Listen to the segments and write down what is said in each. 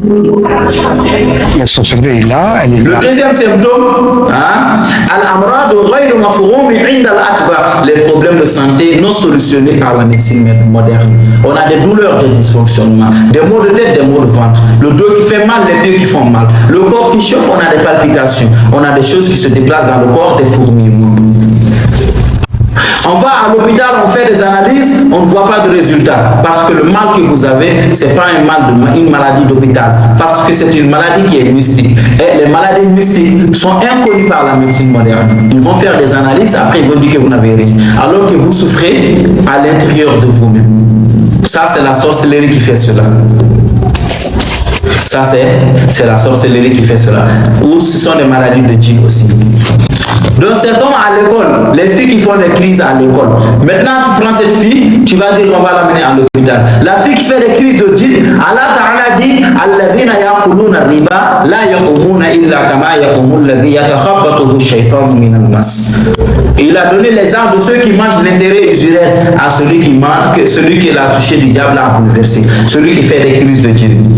La sorcellerie est là, elle est là. Le deuxième symptôme, les problèmes de santé non solutionnés par la médecine moderne. On a des douleurs de dysfonctionnement, des maux de tête, des maux de ventre, le dos qui fait mal, les pieds qui font mal, le corps qui chauffe, on a des palpitations, on a des choses qui se déplacent dans le corps, des fourmillements. On va à l'hôpital, on fait des analyses, on ne voit pas de résultat. Parce que le mal que vous avez, ce n'est pas une maladie d'hôpital. Parce que c'est une maladie qui est mystique. Et les maladies mystiques sont inconnues par la médecine moderne. Ils vont faire des analyses, après ils vont dire que vous n'avez rien. Alors que vous souffrez à l'intérieur de vous-même. Ça, c'est la sorcellerie qui fait cela. Ça, c'est la sorcellerie qui fait cela. Ou ce sont des maladies de djinn aussi. Donc c'est comme à l'école, les filles qui font des crises à l'école. Maintenant tu prends cette fille, tu vas dire qu'on va l'amener à l'hôpital. La fille qui fait des crises de djinn, Allah Ta'ala dit alladhina yaquluna riba la yaqumuna illa kama yaqumu alladhi yatakhabbathu ash-shaytanu min al-mas. Il a donné les armes de ceux qui mangent l'intérêt usuraire à celui qui manque, celui qui l'a touché du diable a bouleversé, celui qui fait des crises de djinn.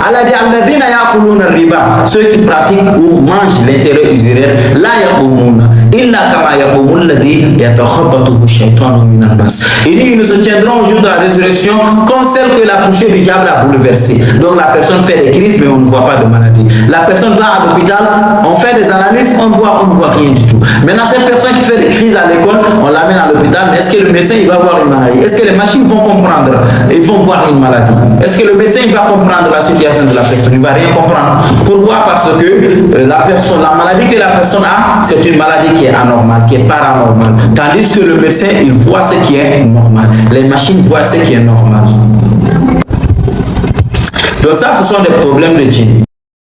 Allah dit alladhina yaquluna riba, ceux qui pratiquent ou mangent l'intérêt usuraire, la yaqumuna illa kama yaqumu alladhi yatakhabbathu ash-shaytanu min al-mas. Il dit ils ne se tiendront au jour de la résurrection comme celle que la touchée du diable a bouleversée. Donc la personne fait des crises mais on ne voit pas de maladie. La personne va à l'hôpital, on fait des analyses, on ne voit rien du tout. Maintenant cette personne qui fait des crises à l'école, on l'amène à l'hôpital, mais est-ce que le médecin il va voir une maladie? Est-ce que les machines vont comprendre? Ils vont voir une maladie. Est-ce que le médecin il va comprendre la situation de la personne? Il ne va rien comprendre. Pourquoi? Parce que la maladie que la personne a, c'est une maladie qui est anormale, qui est paranormale. Tandis que le médecin, il voit ce qui est normal. Les machines voient ce qui est normal. Donc ça, ce sont des problèmes de djinn.